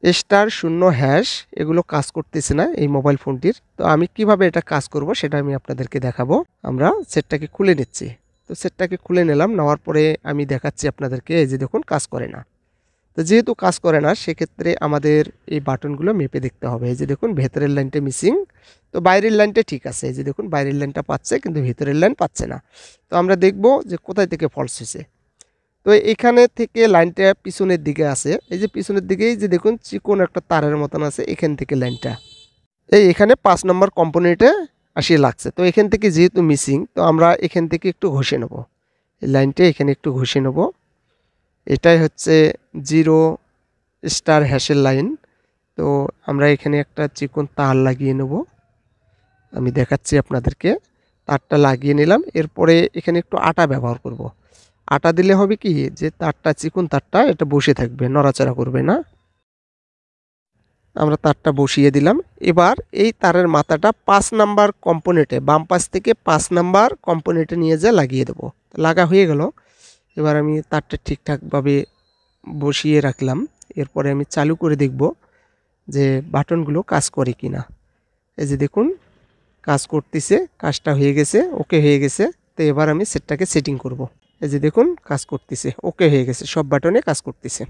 *0# এগুলো কাজ করতেছে না এই মোবাইল ফোনটির। তো আমি কিভাবে এটা কাজ করব সেটা আমি আপনাদেরকে দেখাবো। আমরা সেটটাকে খুলে নিচ্ছি। তো সেটটাকে খুলে নিলাম, নেওয়ার পরে আমি দেখাচ্ছি আপনাদেরকে। এই যে দেখুন কাজ করে না। তো যেহেতু কাজ করে না সেক্ষেত্রে আমাদের এই বাটনগুলো মেপে দেখতে হবে। এই যে দেখুন ভেতরের লাইনটা মিসিং, তো বাইরের লাইনটা ঠিক আছে। এই যে দেখুন বাইরের লাইনটা পাচ্ছে কিন্তু ভেতরের লাইন পাচ্ছে না। তো আমরা দেখব যে কোথায় থেকে ফলস হয়েছে। তো এখানে থেকে লাইনটা পিছনের দিকে আছে। এই যে পিছনের দিকেই যে দেখুন চিকন একটা তারের মতন আছে, এখান থেকে লাইনটা এখানে 5 নম্বর কম্পোনেন্টে আসিয়ে লাগছে। তো এখান থেকে যেহেতু মিসিং, তো আমরা এখান থেকে একটু ঘষে নেব। এই লাইনটা এখানে একটু ঘষে নেব। এটাই হচ্ছে 0*# লাইন। তো আমরা এখানে একটা চিকন তার লাগিয়ে নেব। আমি দেখাচ্ছি আপনাদেরকে। তারটা লাগিয়ে নিলাম। এরপরে এখানে একটু আটা ব্যবহার করব। আটা দিলে হবে কি যে তারটা, চিকন তারটা এটা বসে থাকবে, নড়াচড়া করবে না। আমরা তারটা বসিয়ে দিলাম। এবার এই তারের মাথাটা 5 নাম্বার কম্পোনেন্টে, বাম পাশ থেকে 5 নাম্বার কম্পোনেন্টে নিয়ে যেয়ে লাগিয়ে দেব। লাগা হয়ে গেল। এবার আমি তারটা ঠিকঠাকভাবে বসিয়ে রাখলাম। এরপরে আমি চালু করে দেখব যে বাটনগুলো কাজ করে কিনা। এই যে দেখুন কাজ করতেছে, কাজটা হয়ে গেছে, ওকে হয়ে গেছে। তো এবার আমি সেটটাকে সেটিং করব। এই যে দেখুন কাজ করতেছে, ওকে হয়ে গেছে, সব বাটনে কাজ করতেছে।